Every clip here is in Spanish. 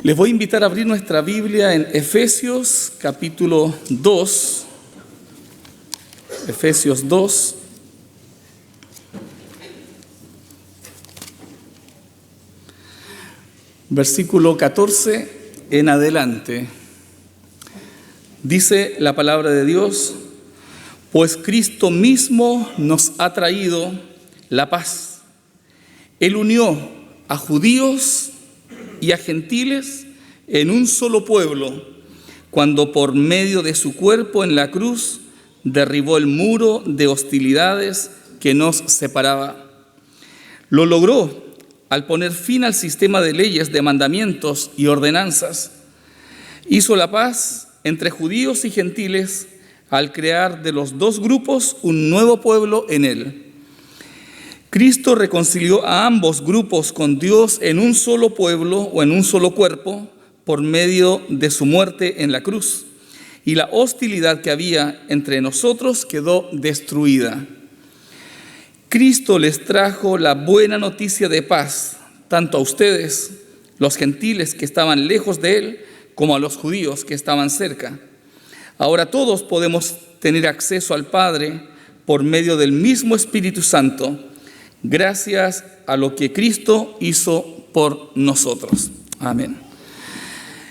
Les voy a invitar a abrir nuestra Biblia en Efesios capítulo 2. Efesios 2. Versículo 14 en adelante. Dice la palabra de Dios: pues Cristo mismo nos ha traído la paz. Él unió a judíos y a gentiles en un solo pueblo, cuando por medio de su cuerpo en la cruz derribó el muro de hostilidades que nos separaba. Lo logró al poner fin al sistema de leyes, de mandamientos y ordenanzas. Hizo la paz entre judíos y gentiles al crear de los dos grupos un nuevo pueblo en él. Cristo reconcilió a ambos grupos con Dios en un solo pueblo o en un solo cuerpo por medio de su muerte en la cruz, y la hostilidad que había entre nosotros quedó destruida. Cristo les trajo la buena noticia de paz, tanto a ustedes, los gentiles que estaban lejos de él, como a los judíos que estaban cerca. Ahora todos podemos tener acceso al Padre por medio del mismo Espíritu Santo, gracias a lo que Cristo hizo por nosotros. Amén.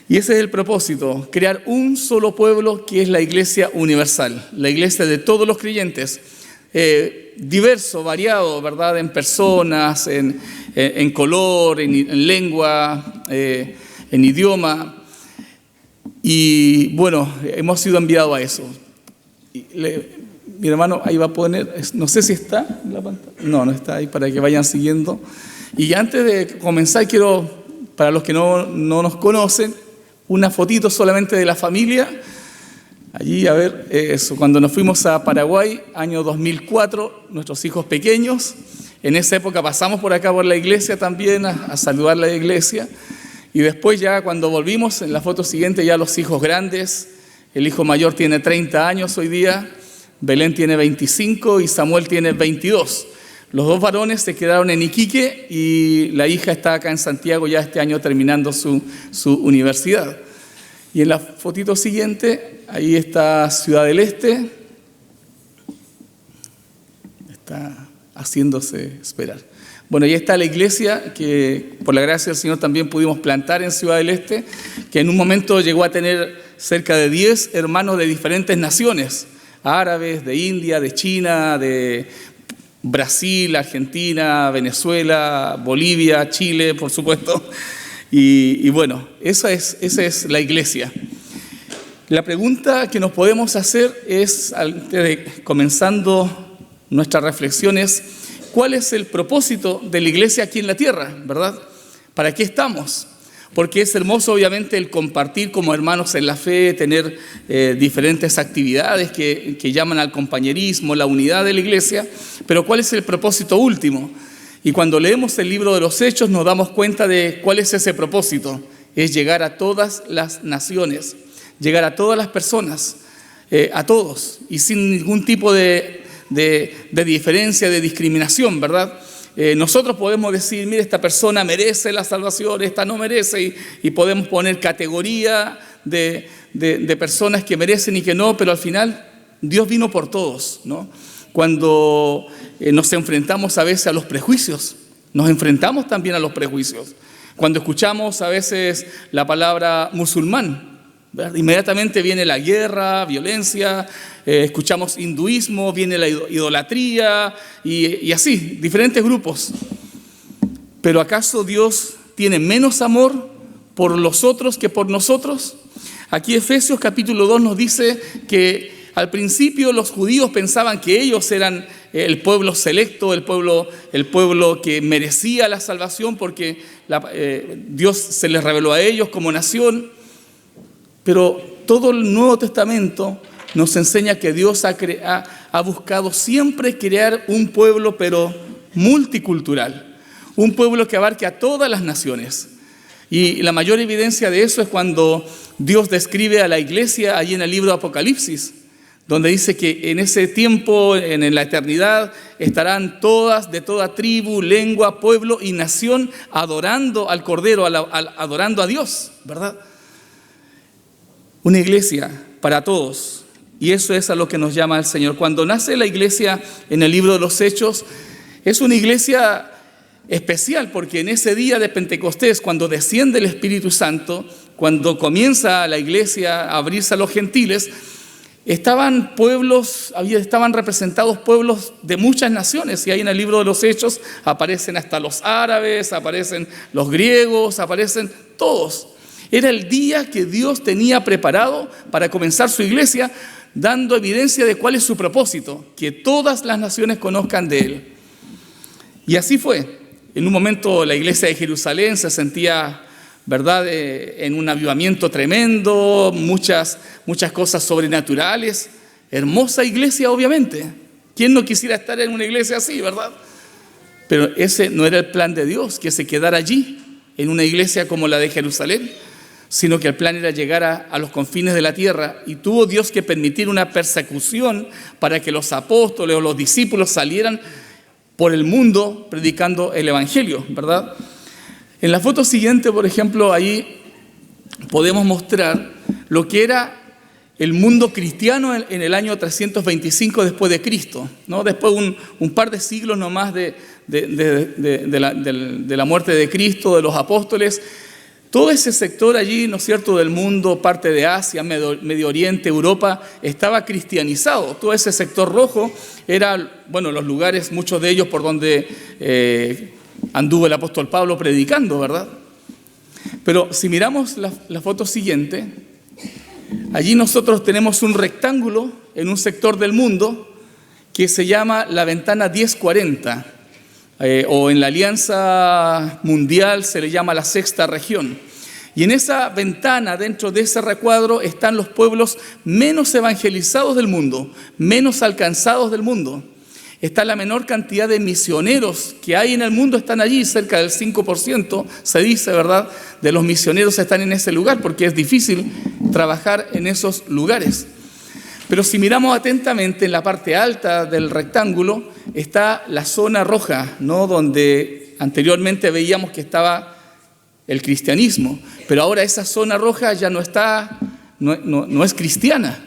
Y ese es el propósito, crear un solo pueblo que es la Iglesia universal, la Iglesia de todos los creyentes, diverso, variado, ¿verdad? En personas, en color, en lengua, en idioma. Y bueno, hemos sido enviados a eso. Mi hermano ahí va a poner, no sé si está en la pantalla. No está ahí, para que vayan siguiendo. Y antes de comenzar, quiero, para los que no nos conocen, una fotito solamente de la familia. Allí, a ver, eso, cuando nos fuimos a Paraguay, año 2004, nuestros hijos pequeños. En esa época pasamos por acá por la iglesia también, a saludar la iglesia. Y después ya cuando volvimos, en la foto siguiente, ya los hijos grandes. El hijo mayor tiene 30 años hoy día, Belén tiene 25 y Samuel tiene 22. Los dos varones se quedaron en Iquique y la hija está acá en Santiago ya este año terminando su universidad. Y en la fotito siguiente, ahí está Ciudad del Este. Está haciéndose esperar. Bueno, ahí está la iglesia que por la gracia del Señor también pudimos plantar en Ciudad del Este, que en un momento llegó a tener cerca de 10 hermanos de diferentes naciones, árabes, de India, de China, de Brasil, Argentina, Venezuela, Bolivia, Chile, por supuesto. Y bueno, esa es la iglesia. La pregunta que nos podemos hacer es, antes de comenzando nuestras reflexiones, ¿cuál es el propósito de la iglesia aquí en la tierra, verdad? ¿Para qué estamos? Porque es hermoso, obviamente, el compartir como hermanos en la fe, tener diferentes actividades que llaman al compañerismo, la unidad de la iglesia, pero ¿cuál es el propósito último? Y cuando leemos el libro de los Hechos nos damos cuenta de cuál es ese propósito. Es llegar a todas las naciones, llegar a todas las personas, a todos, y sin ningún tipo de diferencia, de discriminación, ¿verdad? Nosotros podemos decir, mire, esta persona merece la salvación, esta no merece, y podemos poner categoría de personas que merecen y que no, pero al final Dios vino por todos, ¿no? Cuando nos enfrentamos a veces a los prejuicios, nos enfrentamos también a los prejuicios. Cuando escuchamos a veces la palabra musulmán, ¿verdad? Inmediatamente viene la guerra, violencia, escuchamos hinduismo, viene la idolatría y así, diferentes grupos. ¿Pero acaso Dios tiene menos amor por los otros que por nosotros? Aquí Efesios capítulo 2 nos dice que al principio los judíos pensaban que ellos eran el pueblo selecto, el pueblo que merecía la salvación porque Dios se les reveló a ellos como nación. Pero todo el Nuevo Testamento nos enseña que Dios ha buscado siempre crear un pueblo, pero multicultural, un pueblo que abarque a todas las naciones. Y la mayor evidencia de eso es cuando Dios describe a la iglesia allí en el libro de Apocalipsis. donde dice que en ese tiempo, en la eternidad, estarán todas, de toda tribu, lengua, pueblo y nación, adorando al Cordero, adorando a Dios, ¿verdad? Una iglesia para todos. Y eso es a lo que nos llama el Señor. Cuando nace la iglesia en el libro de los Hechos, es una iglesia especial, porque en ese día de Pentecostés, cuando desciende el Espíritu Santo, cuando comienza la iglesia a abrirse a los gentiles, estaban representados pueblos de muchas naciones, y ahí en el libro de los Hechos aparecen hasta los árabes, aparecen los griegos, aparecen todos. Era el día que Dios tenía preparado para comenzar su iglesia, dando evidencia de cuál es su propósito, que todas las naciones conozcan de Él. Y así fue. En un momento la iglesia de Jerusalén se sentía, ¿verdad?, en un avivamiento tremendo, muchas cosas sobrenaturales. Hermosa iglesia, obviamente. ¿Quién no quisiera estar en una iglesia así, verdad? Pero ese no era el plan de Dios, que se quedara allí, en una iglesia como la de Jerusalén, sino que el plan era llegar a los confines de la tierra, y tuvo Dios que permitir una persecución para que los apóstoles o los discípulos salieran por el mundo predicando el evangelio, ¿verdad? En la foto siguiente, por ejemplo, ahí podemos mostrar lo que era el mundo cristiano en el año 325 después de Cristo, ¿no? Después un par de siglos nomás de la muerte de Cristo, de los apóstoles. Todo ese sector allí, ¿no es cierto?, del mundo, parte de Asia, Medio Oriente, Europa, estaba cristianizado. Todo ese sector rojo era, bueno, los lugares, muchos de ellos por donde anduvo el apóstol Pablo predicando, ¿verdad? Pero si miramos la foto siguiente, allí nosotros tenemos un rectángulo en un sector del mundo que se llama la ventana 1040. O en la Alianza Mundial se le llama la sexta región. Y en esa ventana, dentro de ese recuadro, están los pueblos menos evangelizados del mundo, menos alcanzados del mundo. Está la menor cantidad de misioneros que hay en el mundo, están allí, cerca del 5%, se dice, ¿verdad?, de los misioneros están en ese lugar, porque es difícil trabajar en esos lugares. Pero si miramos atentamente, en la parte alta del rectángulo está la zona roja, ¿no?, donde anteriormente veíamos que estaba el cristianismo, pero ahora esa zona roja ya no es cristiana.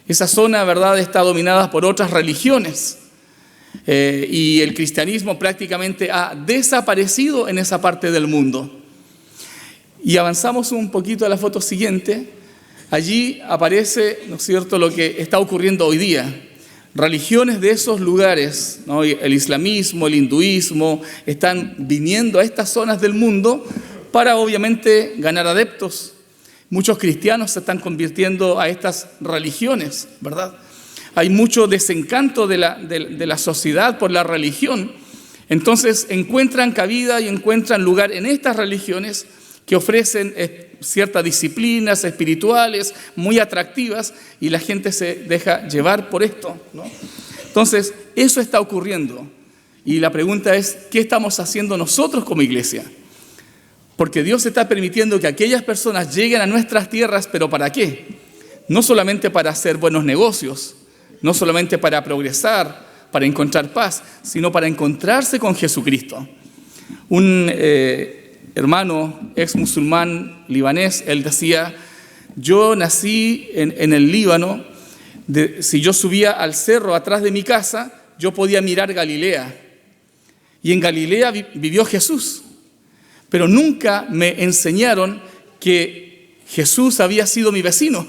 Esa zona, ¿verdad?, está dominada por otras religiones, y el cristianismo prácticamente ha desaparecido en esa parte del mundo. Y avanzamos un poquito a la foto siguiente. Allí aparece, ¿no es cierto?, lo que está ocurriendo hoy día. Religiones de esos lugares, ¿no?, el islamismo, el hinduismo, están viniendo a estas zonas del mundo para obviamente ganar adeptos. Muchos cristianos se están convirtiendo a estas religiones, ¿verdad? Hay mucho desencanto de la sociedad por la religión. Entonces encuentran cabida y encuentran lugar en estas religiones que ofrecen ciertas disciplinas espirituales muy atractivas, y la gente se deja llevar por esto, ¿no? Entonces, eso está ocurriendo. Y la pregunta es, ¿qué estamos haciendo nosotros como iglesia? Porque Dios está permitiendo que aquellas personas lleguen a nuestras tierras, ¿pero para qué? No solamente para hacer buenos negocios, no solamente para progresar, para encontrar paz, sino para encontrarse con Jesucristo. Un hermano ex musulmán libanés, él decía: yo nací en el Líbano, si yo subía al cerro atrás de mi casa, yo podía mirar Galilea, y en Galilea vivió Jesús, pero nunca me enseñaron que Jesús había sido mi vecino,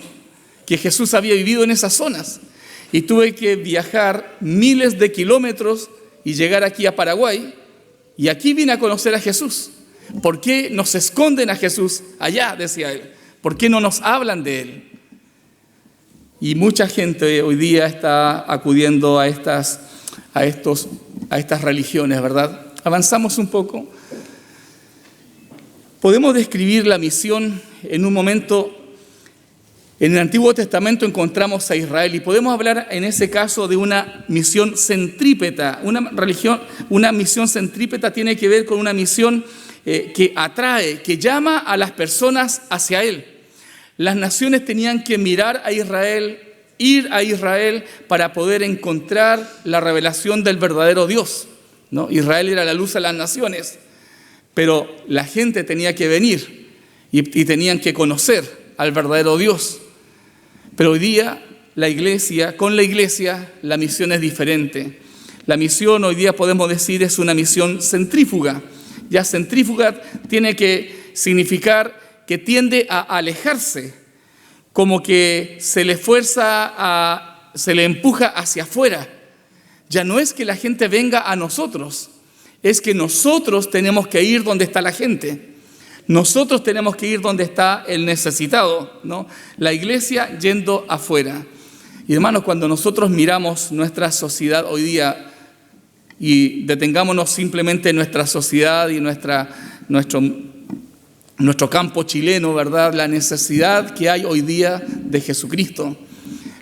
que Jesús había vivido en esas zonas, y tuve que viajar miles de kilómetros y llegar aquí a Paraguay, y aquí vine a conocer a Jesús. ¿Por qué nos esconden a Jesús allá?, decía él. ¿Por qué no nos hablan de Él? Y mucha gente hoy día está acudiendo a estas religiones, ¿verdad? Avanzamos un poco. Podemos describir la misión en un momento. En el Antiguo Testamento encontramos a Israel, y podemos hablar en ese caso de una misión centrípeta. Una misión centrípeta tiene que ver con una misión que atrae, que llama a las personas hacia Él. Las naciones tenían que mirar a Israel ir a Israel para poder encontrar la revelación del verdadero Dios, ¿no? Israel era la luz de las naciones, pero la gente tenía que venir y tenían que conocer al verdadero Dios. Pero hoy día con la iglesia, la misión es diferente. La misión hoy día podemos decir es una misión centrífuga. Ya centrífuga tiene que significar que tiende a alejarse, como que se le empuja hacia afuera. Ya no es que la gente venga a nosotros, es que nosotros tenemos que ir donde está la gente. Nosotros tenemos que ir donde está el necesitado, ¿no? La iglesia yendo afuera. Y hermanos, cuando nosotros miramos nuestra sociedad hoy día, y detengámonos simplemente en nuestra sociedad y nuestro campo chileno, ¿verdad? La necesidad que hay hoy día de Jesucristo,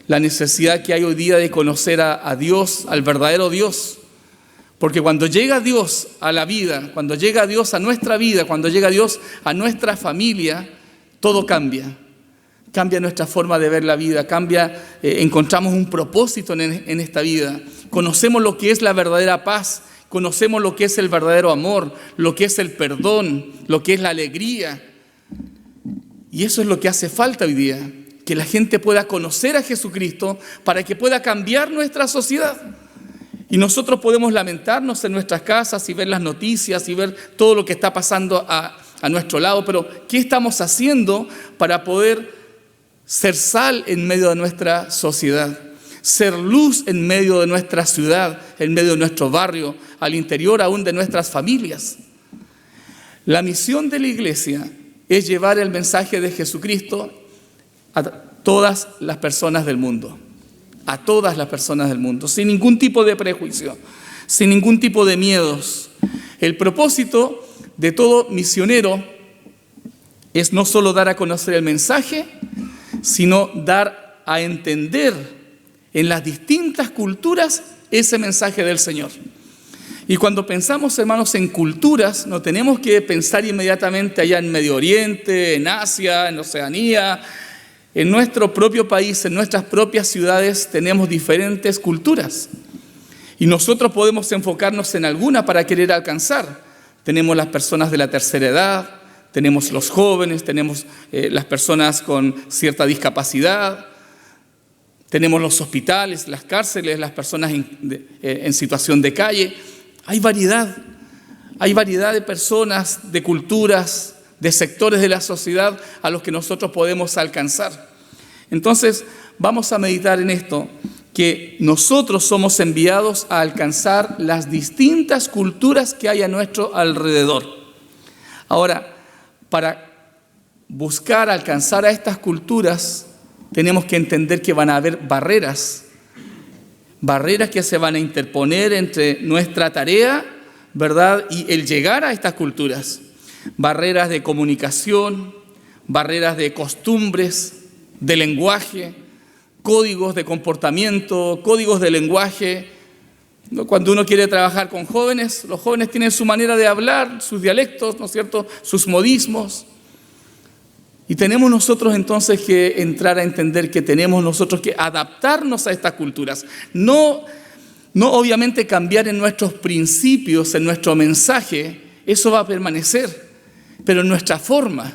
la necesidad que hay hoy día de conocer a Dios, al verdadero Dios. Porque cuando llega Dios a la vida, cuando llega Dios a nuestra vida, cuando llega Dios a nuestra familia, todo cambia. Cambia nuestra forma de ver la vida, encontramos un propósito en esta vida. Conocemos lo que es la verdadera paz, conocemos lo que es el verdadero amor, lo que es el perdón, lo que es la alegría. Y eso es lo que hace falta hoy día, que la gente pueda conocer a Jesucristo para que pueda cambiar nuestra sociedad. Y nosotros podemos lamentarnos en nuestras casas y ver las noticias y ver todo lo que está pasando a nuestro lado, pero ¿qué estamos haciendo para poder ser sal en medio de nuestra sociedad? Ser luz en medio de nuestra ciudad, en medio de nuestro barrio, al interior aún de nuestras familias. La misión de la iglesia es llevar el mensaje de Jesucristo a todas las personas del mundo. A todas las personas del mundo, sin ningún tipo de prejuicio, sin ningún tipo de miedos. El propósito de todo misionero es no solo dar a conocer el mensaje, sino dar a entender en las distintas culturas ese mensaje del Señor. Y cuando pensamos, hermanos, en culturas, no tenemos que pensar inmediatamente allá en Medio Oriente, en Asia, en Oceanía. En nuestro propio país, en nuestras propias ciudades, tenemos diferentes culturas. Y nosotros podemos enfocarnos en alguna para querer alcanzar. Tenemos las personas de la tercera edad, tenemos los jóvenes, tenemos las personas con cierta discapacidad, tenemos los hospitales, las cárceles, las personas en situación de calle. Hay variedad de personas, de culturas, de sectores de la sociedad a los que nosotros podemos alcanzar. Entonces, vamos a meditar en esto, que nosotros somos enviados a alcanzar las distintas culturas que hay a nuestro alrededor. Ahora, para buscar alcanzar a estas culturas, tenemos que entender que van a haber barreras que se van a interponer entre nuestra tarea, ¿verdad?, y el llegar a estas culturas. Barreras de comunicación, barreras de costumbres, de lenguaje, códigos de comportamiento, códigos de lenguaje. Cuando uno quiere trabajar con jóvenes, los jóvenes tienen su manera de hablar, sus dialectos, ¿no es cierto?, sus modismos. Y tenemos nosotros entonces que entrar a entender que tenemos nosotros que adaptarnos a estas culturas. No obviamente cambiar en nuestros principios, en nuestro mensaje, eso va a permanecer. Pero en nuestra forma,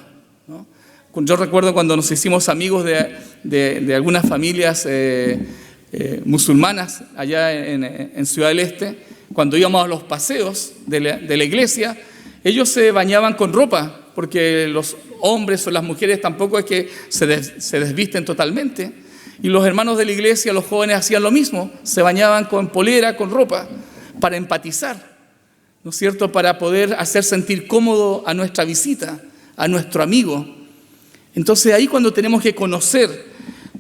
¿no? Yo recuerdo cuando nos hicimos amigos de algunas familias musulmanas allá en Ciudad del Este, cuando íbamos a los paseos de la iglesia, ellos se bañaban con ropa, porque los hombres o las mujeres tampoco es que se desvisten totalmente. Y los hermanos de la iglesia, los jóvenes, hacían lo mismo, se bañaban con polera, con ropa, para empatizar, ¿no es cierto?, para poder hacer sentir cómodo a nuestra visita, a nuestro amigo. Entonces ahí cuando tenemos que conocer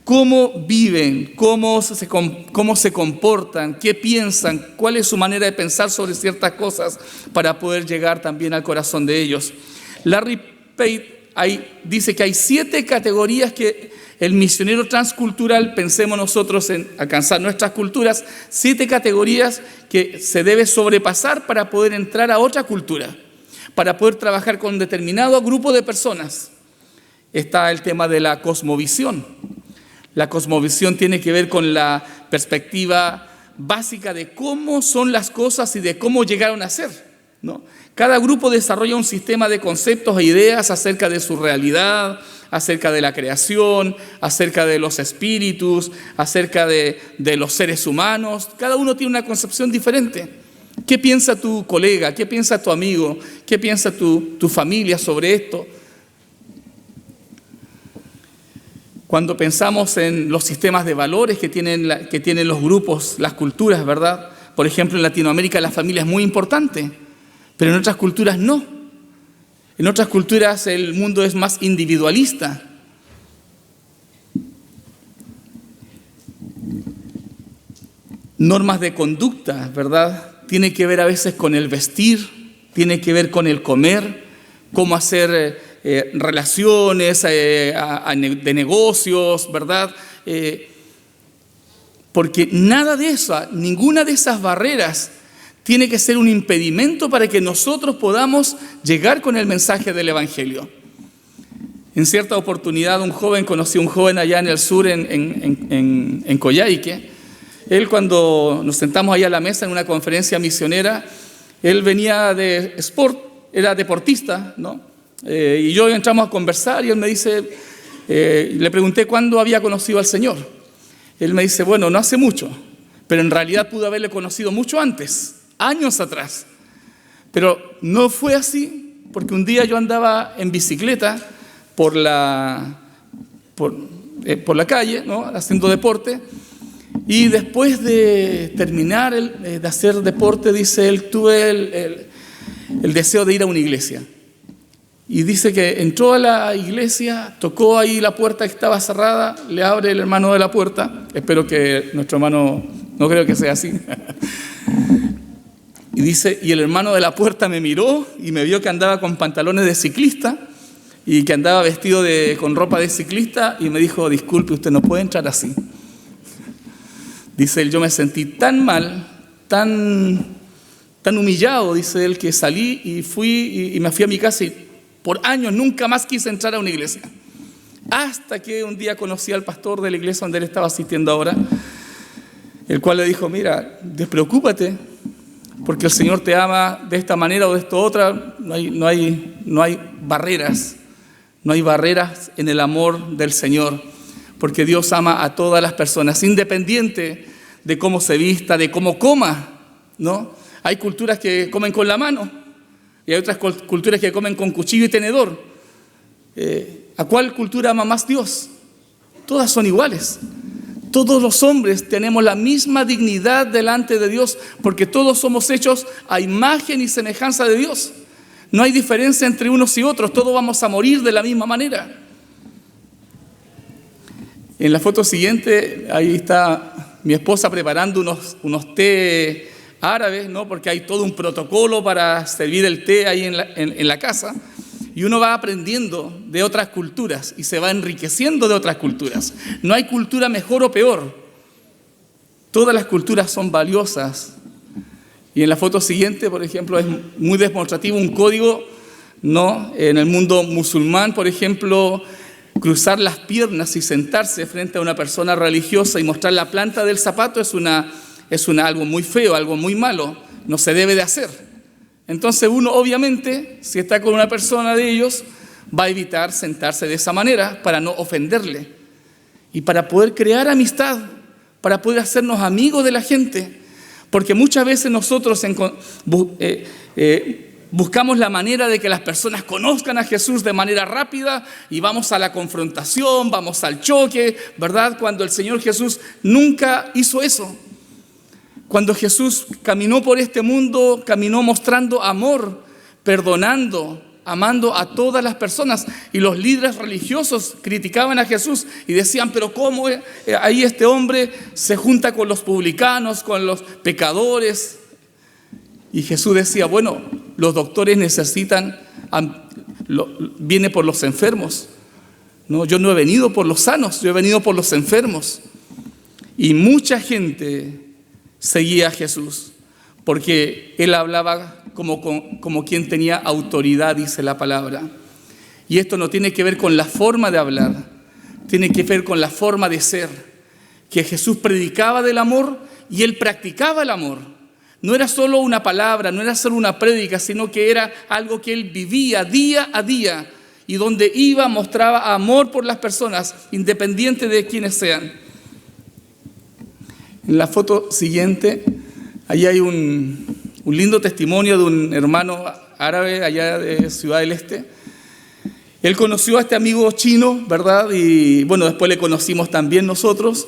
cómo viven, cómo se comportan, qué piensan, cuál es su manera de pensar sobre ciertas cosas para poder llegar también al corazón de ellos. Larry Page dice que hay 7 categorías que el misionero transcultural, pensemos nosotros en alcanzar nuestras culturas, 7 categorías que se debe sobrepasar para poder entrar a otra cultura, para poder trabajar con un determinado grupo de personas. Está el tema de la cosmovisión. La cosmovisión tiene que ver con la perspectiva básica de cómo son las cosas y de cómo llegaron a ser, ¿no? Cada grupo desarrolla un sistema de conceptos e ideas acerca de su realidad, acerca de la creación, acerca de los espíritus, acerca de los seres humanos. Cada uno tiene una concepción diferente. ¿Qué piensa tu colega? ¿Qué piensa tu amigo? ¿Qué piensa tu familia sobre esto? Cuando pensamos en los sistemas de valores que tienen los grupos, las culturas, ¿verdad? Por ejemplo, en Latinoamérica la familia es muy importante, pero en otras culturas no. En otras culturas el mundo es más individualista. Normas de conducta, ¿verdad? Tiene que ver a veces con el vestir, tiene que ver con el comer, cómo hacer relaciones de negocios, ¿verdad? Porque nada de eso, ninguna de esas barreras tiene que ser un impedimento para que nosotros podamos llegar con el mensaje del Evangelio. En cierta oportunidad conocí a un joven allá en el sur, en Coyhaique. Él, cuando nos sentamos ahí a la mesa en una conferencia misionera, él venía de sport, era deportista, ¿no? Y yo entramos a conversar y él me dice, le pregunté cuándo había conocido al Señor. Él me dice, bueno, no hace mucho, pero en realidad pudo haberle conocido mucho antes, años atrás. Pero no fue así, porque un día yo andaba en bicicleta por la calle, ¿no? Haciendo deporte, y después de terminar de hacer deporte, dice él, tuve el deseo de ir a una iglesia. Y dice que entró a la iglesia, tocó ahí la puerta que estaba cerrada, le abre el hermano de la puerta. Espero que nuestro hermano, no creo que sea así. Y dice, y el hermano de la puerta me miró y me vio que andaba con pantalones de ciclista y que andaba vestido con ropa de ciclista y me dijo, disculpe, usted no puede entrar así. Dice él, yo me sentí tan mal, tan humillado, dice él, que salí y me fui a mi casa y por años nunca más quise entrar a una iglesia. Hasta que un día conocí al pastor de la iglesia donde él estaba asistiendo ahora, el cual le dijo, mira, despreocúpate, porque el Señor te ama de esta manera o de esta otra. No hay barreras, no hay barreras en el amor del Señor, porque Dios ama a todas las personas, independiente de cómo se vista, de cómo coma, ¿no? Hay culturas que comen con la mano, y hay otras culturas que comen con cuchillo y tenedor. ¿A cuál cultura ama más Dios? Todas son iguales. Todos los hombres tenemos la misma dignidad delante de Dios, porque todos somos hechos a imagen y semejanza de Dios. No hay diferencia entre unos y otros, todos vamos a morir de la misma manera. En la foto siguiente, ahí está mi esposa preparando unos té árabes, ¿no? Porque hay todo un protocolo para servir el té ahí en la casa, y uno va aprendiendo de otras culturas y se va enriqueciendo de otras culturas. No hay cultura mejor o peor, todas las culturas son valiosas. Y en la foto siguiente, por ejemplo, es muy demostrativo un código, ¿no? En el mundo musulmán, por ejemplo, cruzar las piernas y sentarse frente a una persona religiosa y mostrar la planta del zapato es algo muy feo, algo muy malo, no se debe de hacer. Entonces uno, obviamente, si está con una persona de ellos, va a evitar sentarse de esa manera para no ofenderle y para poder crear amistad, para poder hacernos amigos de la gente, porque muchas veces nosotros buscamos la manera de que las personas conozcan a Jesús de manera rápida y vamos a la confrontación, vamos al choque, ¿verdad? Cuando el Señor Jesús nunca hizo eso. Cuando Jesús caminó por este mundo, caminó mostrando amor, perdonando, amando a todas las personas. Y los líderes religiosos criticaban a Jesús y decían, pero ¿cómo ahí este hombre se junta con los publicanos, con los pecadores? Y Jesús decía, bueno, los doctores viene por los enfermos. No, yo no he venido por los sanos, yo he venido por los enfermos. Y mucha gente seguía a Jesús, porque él hablaba como quien tenía autoridad, dice la palabra. Y esto no tiene que ver con la forma de hablar, tiene que ver con la forma de ser, que Jesús predicaba del amor y Él practicaba el amor. No era solo una palabra, no era solo una prédica, sino que era algo que Él vivía día a día y donde iba mostraba amor por las personas, independiente de quienes sean. En la foto siguiente, ahí hay un lindo testimonio de un hermano árabe allá de Ciudad del Este. Él conoció a este amigo chino, ¿verdad? Y bueno, después le conocimos también nosotros.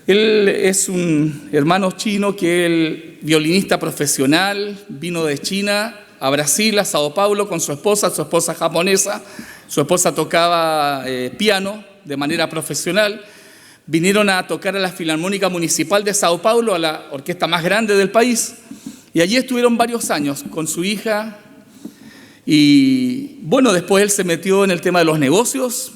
Él es un hermano chino que es el violinista profesional, vino de China a Brasil, a Sao Paulo con su esposa japonesa. Su esposa tocaba piano de manera profesional. Vinieron a tocar a la Filarmónica Municipal de Sao Paulo, a la orquesta más grande del país. Y allí estuvieron varios años con su hija. Y bueno, después él se metió en el tema de los negocios.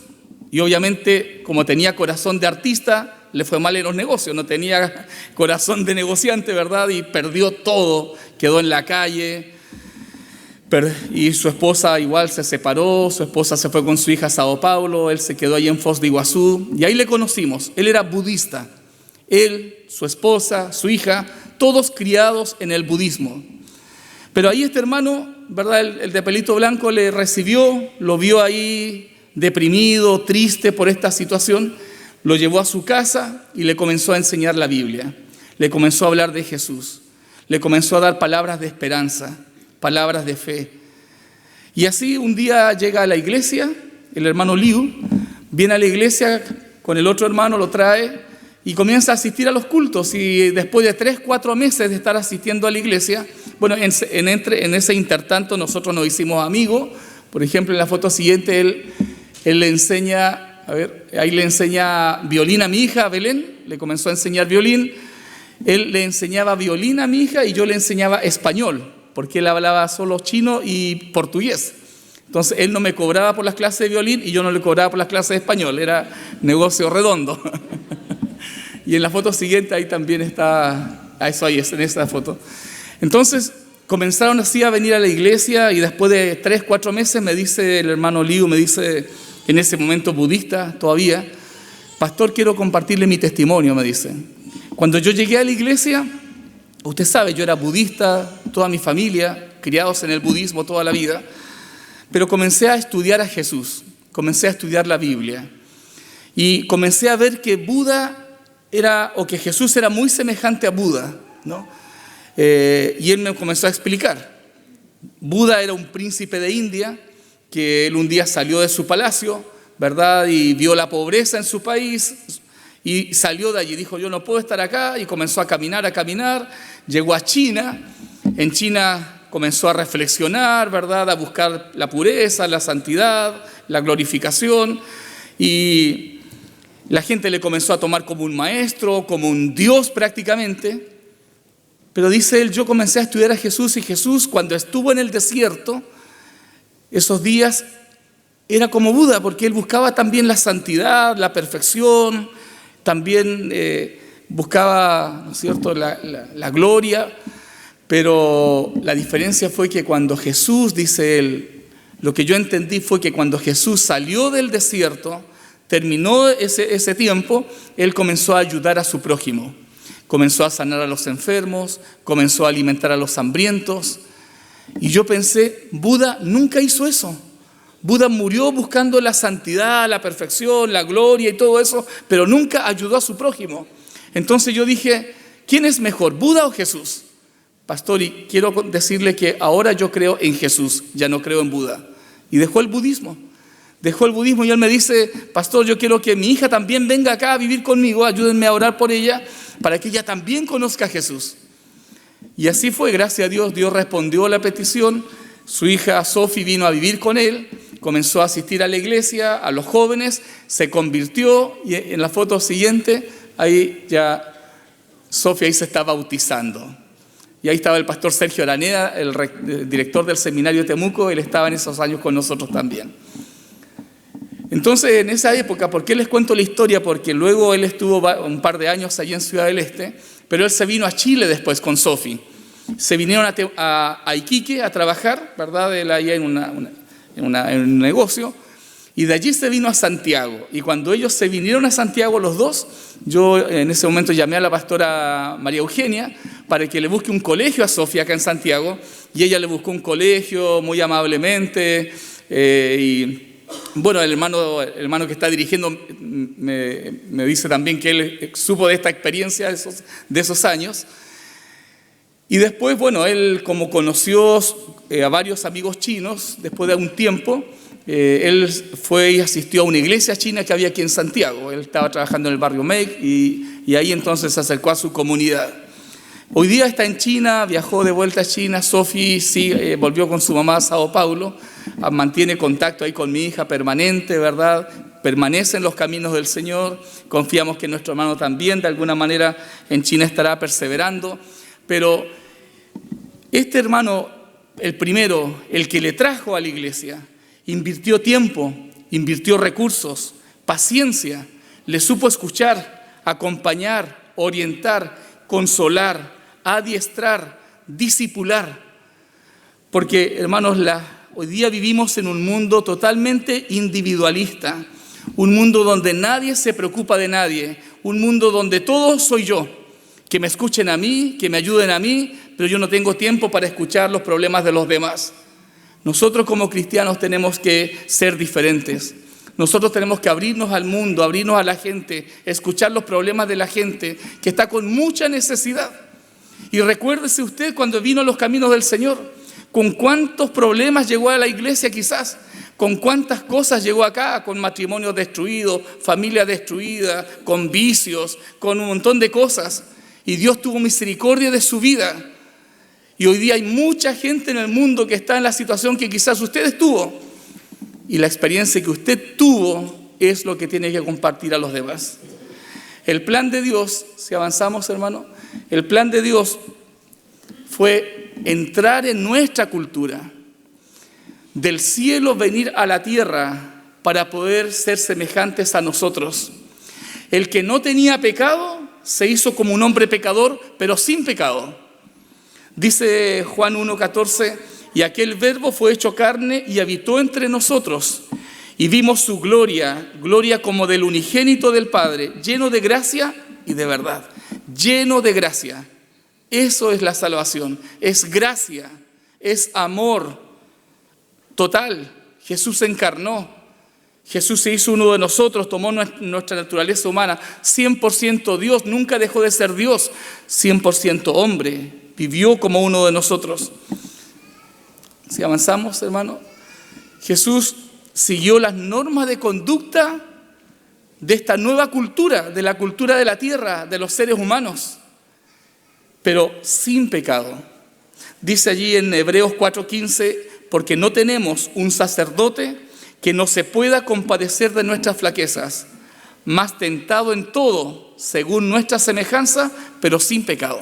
Y obviamente, como tenía corazón de artista, le fue mal en los negocios, no tenía corazón de negociante, ¿verdad? Y perdió todo, quedó en la calle. Y su esposa igual se separó, su esposa se fue con su hija a Sao Paulo, él se quedó ahí en Foz de Iguazú. Y ahí le conocimos, él era budista. Él, su esposa, su hija, todos criados en el budismo. Pero ahí este hermano, ¿verdad? El de pelito blanco le recibió, lo vio ahí deprimido, triste por esta situación. Lo llevó a su casa y le comenzó a enseñar la Biblia. Le comenzó a hablar de Jesús. Le comenzó a dar palabras de esperanza, palabras de fe. Y así un día llega a la iglesia, el hermano Liu, viene a la iglesia con el otro hermano, lo trae y comienza a asistir a los cultos. Y después de 3-4 meses de estar asistiendo a la iglesia, bueno, en ese intertanto nosotros nos hicimos amigos. Por ejemplo, en la foto siguiente él le enseña... ahí le enseña violín a mi hija, a Belén, le comenzó a enseñar violín. Él le enseñaba violín a mi hija y yo le enseñaba español, porque él hablaba solo chino y portugués. Entonces él no me cobraba por las clases de violín y yo no le cobraba por las clases de español, era negocio redondo. Y en la foto siguiente ahí también está, eso ahí es, en esa foto. Entonces comenzaron así a venir a la iglesia y después de 3-4 meses me dice el hermano Liu, me dice... En ese momento budista todavía, pastor, quiero compartirle mi testimonio, me dice. Cuando yo llegué a la iglesia, usted sabe, yo era budista, toda mi familia, criados en el budismo toda la vida, pero comencé a estudiar a Jesús, comencé a estudiar la Biblia y comencé a ver que que Jesús era muy semejante a Buda, ¿no? Y él me comenzó a explicar. Buda era un príncipe de India, que él un día salió de su palacio, ¿verdad? Y vio la pobreza en su país y salió de allí. Dijo, yo no puedo estar acá, y comenzó a caminar. Llegó a China. En China comenzó a reflexionar, ¿verdad? A buscar la pureza, la santidad, la glorificación. Y la gente le comenzó a tomar como un maestro, como un Dios prácticamente. Pero dice él, yo comencé a estudiar a Jesús y Jesús cuando estuvo en el desierto, esos días era como Buda, porque él buscaba también la santidad, la perfección, también buscaba, ¿no es cierto?, la gloria, pero la diferencia fue que cuando Jesús, dice él, lo que yo entendí fue que cuando Jesús salió del desierto, terminó ese tiempo, él comenzó a ayudar a su prójimo, comenzó a sanar a los enfermos, comenzó a alimentar a los hambrientos. Y yo pensé, Buda nunca hizo eso. Buda murió buscando la santidad, la perfección, la gloria y todo eso, pero nunca ayudó a su prójimo. Entonces yo dije, ¿quién es mejor, Buda o Jesús? Pastor, y quiero decirle que ahora yo creo en Jesús, ya no creo en Buda. Y dejó el budismo. Y él me dice, pastor, yo quiero que mi hija también venga acá a vivir conmigo, ayúdenme a orar por ella, para que ella también conozca a Jesús. Y así fue, gracias a Dios, Dios respondió a la petición. Su hija Sofi vino a vivir con él, comenzó a asistir a la iglesia, a los jóvenes, se convirtió y en la foto siguiente, ahí ya Sofi ahí se está bautizando. Y ahí estaba el pastor Sergio Araneda, el director del seminario de Temuco, él estaba en esos años con nosotros también. Entonces, en esa época, ¿por qué les cuento la historia? Porque luego él estuvo un par de años allí en Ciudad del Este, pero él se vino a Chile después con Sofi. Se vinieron a Iquique a trabajar, ¿verdad? Él ahí en un negocio. Y de allí se vino a Santiago. Y cuando ellos se vinieron a Santiago los dos, yo en ese momento llamé a la pastora María Eugenia para que le busque un colegio a Sofía acá en Santiago. Y ella le buscó un colegio muy amablemente. Y bueno, el hermano que está dirigiendo me dice también que él supo de esta experiencia de esos años. Y después, bueno, él como conoció a varios amigos chinos, después de un tiempo, él fue y asistió a una iglesia china que había aquí en Santiago. Él estaba trabajando en el barrio Meik y ahí entonces se acercó a su comunidad. Hoy día está en China, viajó de vuelta a China. Sofi sí, volvió con su mamá a Sao Paulo, mantiene contacto ahí con mi hija permanente, ¿verdad? Permanece en los caminos del Señor. Confiamos que nuestro hermano también de alguna manera en China estará perseverando. Pero este hermano, el primero, el que le trajo a la iglesia, invirtió tiempo, invirtió recursos, paciencia, le supo escuchar, acompañar, orientar, consolar, adiestrar, discipular. Porque, hermanos, hoy día vivimos en un mundo totalmente individualista, un mundo donde nadie se preocupa de nadie, un mundo donde todo soy yo, que me escuchen a mí, que me ayuden a mí, pero yo no tengo tiempo para escuchar los problemas de los demás. Nosotros como cristianos tenemos que ser diferentes. Nosotros tenemos que abrirnos al mundo, abrirnos a la gente, escuchar los problemas de la gente que está con mucha necesidad. Y recuérdese usted cuando vino a los caminos del Señor, con cuántos problemas llegó a la iglesia quizás, con cuántas cosas llegó acá, con matrimonios destruidos, familia destruida, con vicios, con un montón de cosas. Y Dios tuvo misericordia de su vida. Y hoy día hay mucha gente en el mundo que está en la situación que quizás usted estuvo. Y la experiencia que usted tuvo es lo que tiene que compartir a los demás. El plan de Dios, si avanzamos, hermano, el plan de Dios fue entrar en nuestra cultura, del cielo venir a la tierra para poder ser semejantes a nosotros. El que no tenía pecado se hizo como un hombre pecador, pero sin pecado. Dice Juan 1:14, y aquel verbo fue hecho carne y habitó entre nosotros, y vimos su gloria, gloria como del unigénito del Padre, lleno de gracia y de verdad. Lleno de gracia. Eso es la salvación. Es gracia, es amor total. Jesús se encarnó. Jesús se hizo uno de nosotros, tomó nuestra naturaleza humana, 100% Dios, nunca dejó de ser Dios, 100% hombre, vivió como uno de nosotros. Si avanzamos, hermano, Jesús siguió las normas de conducta de esta nueva cultura, de la cultura de la tierra, de los seres humanos, pero sin pecado. Dice allí en Hebreos 4:15, porque no tenemos un sacerdote que no se pueda compadecer de nuestras flaquezas, mas tentado en todo, según nuestra semejanza, pero sin pecado.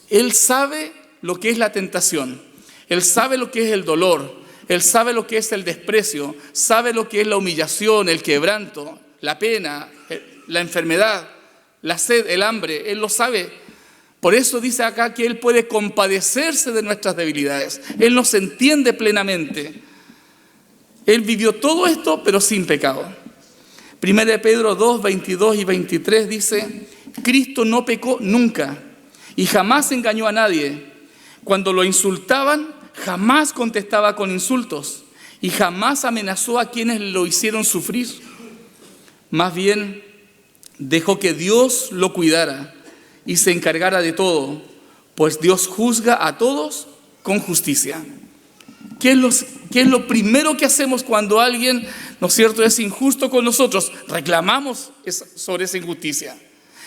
Él sabe lo que es la tentación, Él sabe lo que es el dolor, Él sabe lo que es el desprecio, sabe lo que es la humillación, el quebranto, la pena, la enfermedad, la sed, el hambre. Él lo sabe. Por eso dice acá que Él puede compadecerse de nuestras debilidades. Él nos entiende plenamente. Él vivió todo esto, pero sin pecado. 1 Pedro 2, 22 y 23 dice, Cristo no pecó nunca y jamás engañó a nadie. Cuando lo insultaban, jamás contestaba con insultos y jamás amenazó a quienes lo hicieron sufrir. Más bien, dejó que Dios lo cuidara y se encargara de todo, pues Dios juzga a todos con justicia. ¿Qué es lo primero que hacemos cuando alguien, ¿no es cierto?, es injusto con nosotros? Reclamamos sobre esa injusticia.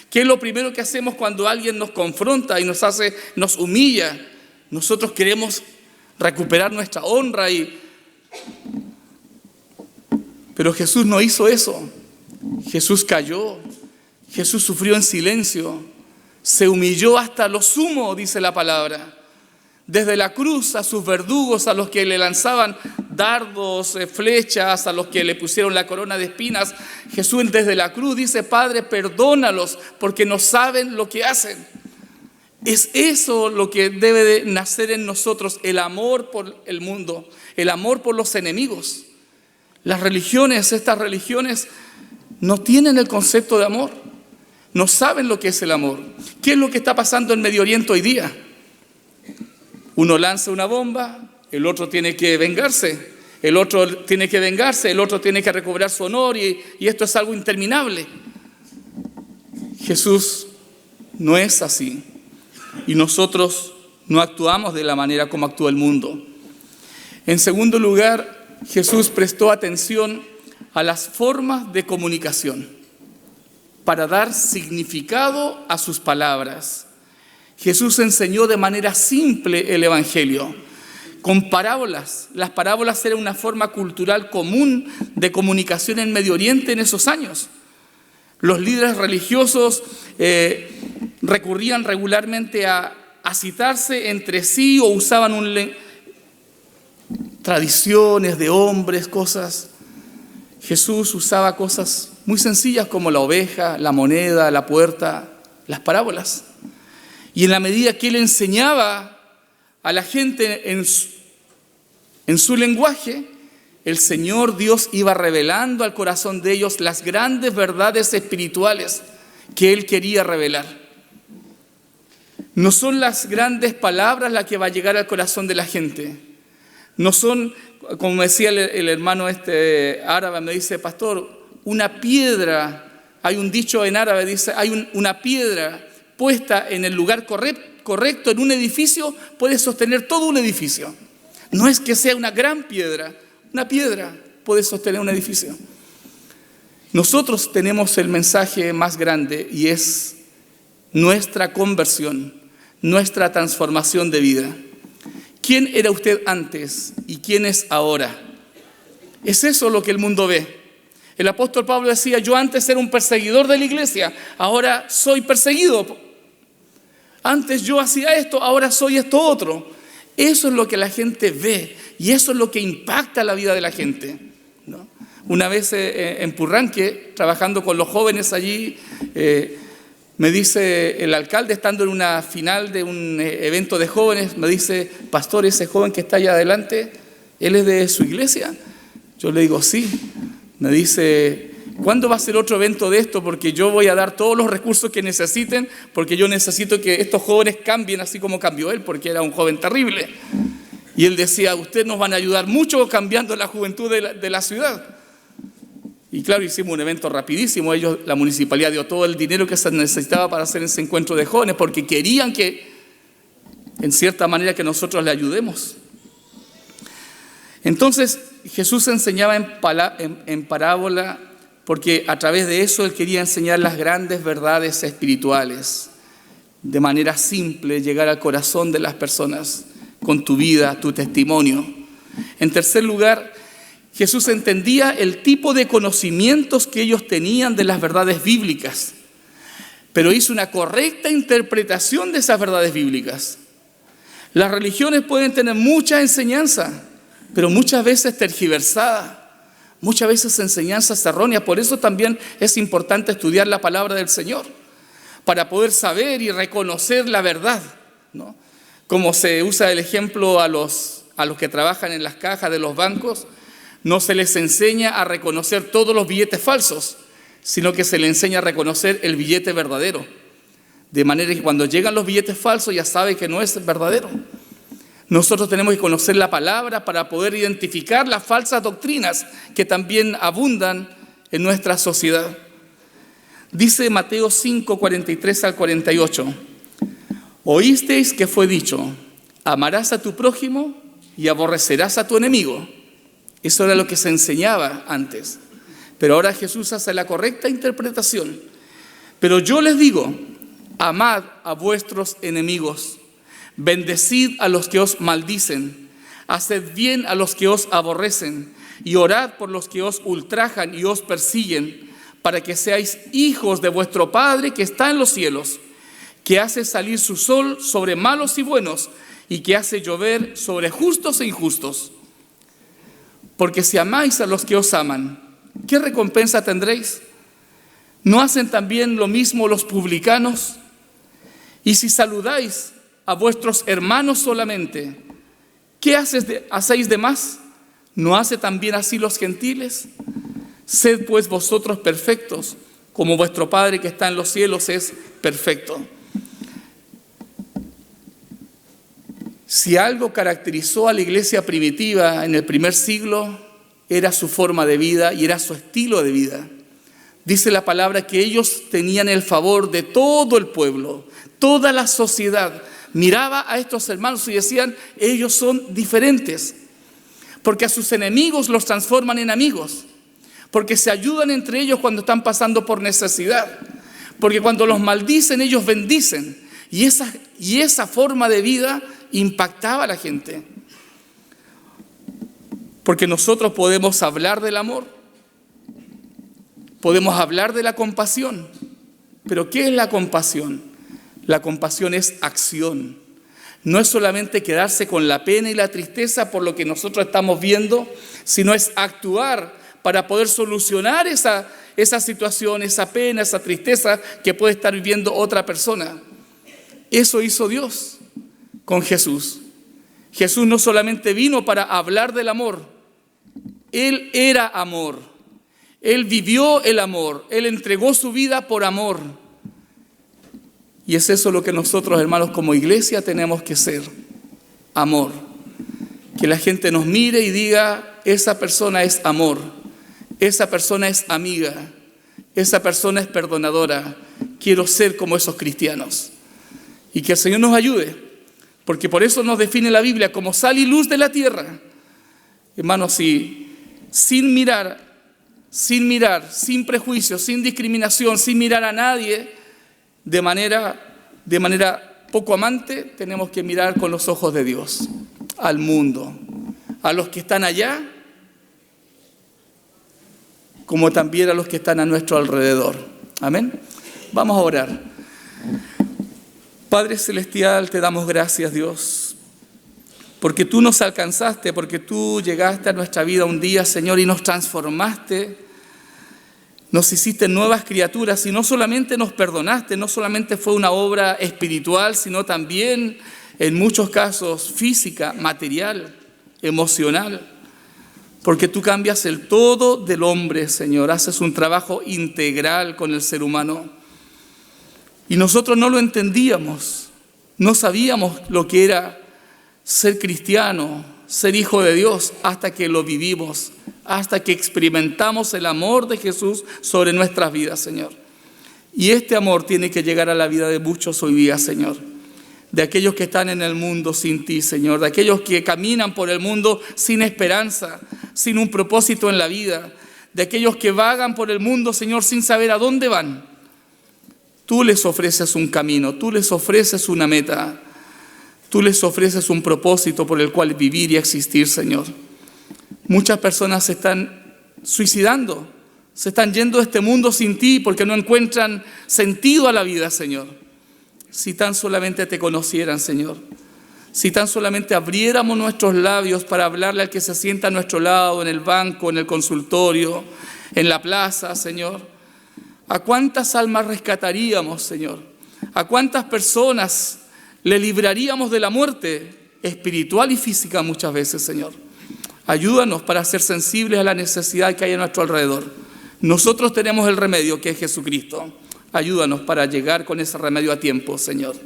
¿Qué es lo primero que hacemos cuando alguien nos confronta y nos humilla? Nosotros queremos recuperar nuestra honra pero Jesús no hizo eso. Jesús cayó. Jesús sufrió en silencio. Se humilló hasta lo sumo, dice la palabra. Desde la cruz a sus verdugos, a los que le lanzaban dardos, flechas, a los que le pusieron la corona de espinas, Jesús desde la cruz dice, Padre, perdónalos porque no saben lo que hacen. Es eso lo que debe de nacer en nosotros, el amor por el mundo, el amor por los enemigos, Estas religiones no tienen el concepto de amor, no saben lo que es el amor. ¿Qué es lo que está pasando en Medio Oriente hoy día? Uno lanza una bomba, el otro tiene que vengarse, el otro tiene que recobrar su honor y esto es algo interminable. Jesús no es así y nosotros no actuamos de la manera como actúa el mundo. En segundo lugar, Jesús prestó atención a las formas de comunicación para dar significado a sus palabras. Jesús enseñó de manera simple el Evangelio, con parábolas. Las parábolas eran una forma cultural común de comunicación en Medio Oriente en esos años. Los líderes religiosos recurrían regularmente a citarse entre sí o usaban tradiciones de hombres, cosas. Jesús usaba cosas muy sencillas como la oveja, la moneda, la puerta, las parábolas. Y en la medida que Él enseñaba a la gente en su lenguaje, el Señor Dios iba revelando al corazón de ellos las grandes verdades espirituales que Él quería revelar. No son las grandes palabras las que va a llegar al corazón de la gente. No son, como decía el hermano árabe, me dice, pastor, una piedra, hay un dicho en árabe, dice, hay una piedra puesta en el lugar correcto en un edificio, puede sostener todo un edificio. No es que sea una gran piedra, una piedra puede sostener un edificio. Nosotros tenemos el mensaje más grande y es nuestra conversión, nuestra transformación de vida. ¿Quién era usted antes y quién es ahora? Es eso lo que el mundo ve. El apóstol Pablo decía, yo antes era un perseguidor de la iglesia, ahora soy perseguido. Antes yo hacía esto, ahora soy esto otro. Eso es lo que la gente ve y eso es lo que impacta la vida de la gente, ¿no? Una vez en Purranque, trabajando con los jóvenes allí, me dice el alcalde, estando en una final de un evento de jóvenes, me dice, pastor, ese joven que está allá adelante, ¿él es de su iglesia? Yo le digo, sí. Me dice, ¿cuándo va a ser otro evento de esto? Porque yo voy a dar todos los recursos que necesiten, porque yo necesito que estos jóvenes cambien así como cambió él, porque era un joven terrible. Y él decía, ustedes nos van a ayudar mucho cambiando la juventud de la ciudad. Y claro, hicimos un evento rapidísimo. La municipalidad dio todo el dinero que se necesitaba para hacer ese encuentro de jóvenes, porque querían que, en cierta manera, que nosotros le ayudemos. Entonces, Jesús enseñaba en parábola, porque a través de eso Él quería enseñar las grandes verdades espirituales. De manera simple, llegar al corazón de las personas con tu vida, tu testimonio. En tercer lugar, Jesús entendía el tipo de conocimientos que ellos tenían de las verdades bíblicas, pero hizo una correcta interpretación de esas verdades bíblicas. Las religiones pueden tener mucha enseñanza, pero muchas veces tergiversada, muchas veces enseñanzas erróneas. Por eso también es importante estudiar la palabra del Señor, para poder saber y reconocer la verdad, ¿no? Como se usa el ejemplo a los que trabajan en las cajas de los bancos, no se les enseña a reconocer todos los billetes falsos, sino que se les enseña a reconocer el billete verdadero. De manera que cuando llegan los billetes falsos ya sabe que no es verdadero. Nosotros tenemos que conocer la palabra para poder identificar las falsas doctrinas que también abundan en nuestra sociedad. Dice Mateo 5, 43 al 48. Oísteis que fue dicho, amarás a tu prójimo y aborrecerás a tu enemigo. Eso era lo que se enseñaba antes. Pero ahora Jesús hace la correcta interpretación. Pero yo les digo, amad a vuestros enemigos, bendecid a los que os maldicen, haced bien a los que os aborrecen y orad por los que os ultrajan y os persiguen, para que seáis hijos de vuestro Padre que está en los cielos, que hace salir su sol sobre malos y buenos y que hace llover sobre justos e injustos. Porque si amáis a los que os aman, ¿qué recompensa tendréis? ¿No hacen también lo mismo los publicanos? Y si saludáis a vuestros hermanos solamente, ¿qué hacéis de más? ¿No hace también así los gentiles? Sed pues vosotros perfectos, como vuestro Padre que está en los cielos es perfecto. Si algo caracterizó a la iglesia primitiva en el primer siglo, era su forma de vida y era su estilo de vida. Dice la palabra que ellos tenían el favor de todo el pueblo, toda la sociedad. Miraba a estos hermanos y decían, ellos son diferentes, porque a sus enemigos los transforman en amigos, porque se ayudan entre ellos cuando están pasando por necesidad, porque cuando los maldicen ellos bendicen, y esa forma de vida impactaba a la gente. Porque nosotros podemos hablar del amor, podemos hablar de la compasión, pero ¿qué es la compasión? La compasión es acción. No es solamente quedarse con la pena y la tristeza por lo que nosotros estamos viendo, sino es actuar para poder solucionar esa situación, esa pena, esa tristeza que puede estar viviendo otra persona. Eso hizo Dios con Jesús. Jesús no solamente vino para hablar del amor, Él era amor. Él vivió el amor, Él entregó su vida por amor. Y es eso lo que nosotros, hermanos, como iglesia tenemos que ser, amor. Que la gente nos mire y diga, esa persona es amor, esa persona es amiga, esa persona es perdonadora. Quiero ser como esos cristianos. Y que el Señor nos ayude, porque por eso nos define la Biblia como sal y luz de la tierra. Hermanos, si sin mirar, sin prejuicios, sin discriminación, sin mirar a nadie, de manera poco amante, tenemos que mirar con los ojos de Dios, al mundo, a los que están allá, como también a los que están a nuestro alrededor. Amén. Vamos a orar. Padre Celestial, te damos gracias, Dios, porque tú nos alcanzaste, porque tú llegaste a nuestra vida un día, Señor, y nos transformaste. Nos hiciste nuevas criaturas y no solamente nos perdonaste, no solamente fue una obra espiritual, sino también en muchos casos física, material, emocional. Porque tú cambias el todo del hombre, Señor, haces un trabajo integral con el ser humano. Y nosotros no lo entendíamos, no sabíamos lo que era ser cristiano, ser hijo de Dios, hasta que lo vivimos, hasta que experimentamos el amor de Jesús sobre nuestras vidas, Señor. Y este amor tiene que llegar a la vida de muchos hoy día, Señor. De aquellos que están en el mundo sin ti, Señor. De aquellos que caminan por el mundo sin esperanza, sin un propósito en la vida. De aquellos que vagan por el mundo, Señor, sin saber a dónde van. Tú les ofreces un camino, tú les ofreces una meta. Tú les ofreces un propósito por el cual vivir y existir, Señor. Muchas personas se están suicidando, se están yendo de este mundo sin ti porque no encuentran sentido a la vida, Señor. Si tan solamente te conocieran, Señor. Si tan solamente abriéramos nuestros labios para hablarle al que se sienta a nuestro lado, en el banco, en el consultorio, en la plaza, Señor. ¿A cuántas almas rescataríamos, Señor? ¿A cuántas personas le libraríamos de la muerte espiritual y física muchas veces, Señor? Ayúdanos para ser sensibles a la necesidad que hay a nuestro alrededor. Nosotros tenemos el remedio, que es Jesucristo. Ayúdanos para llegar con ese remedio a tiempo, Señor.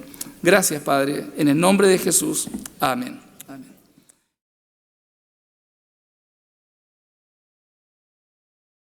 Gracias, Padre. En el nombre de Jesús. Amén.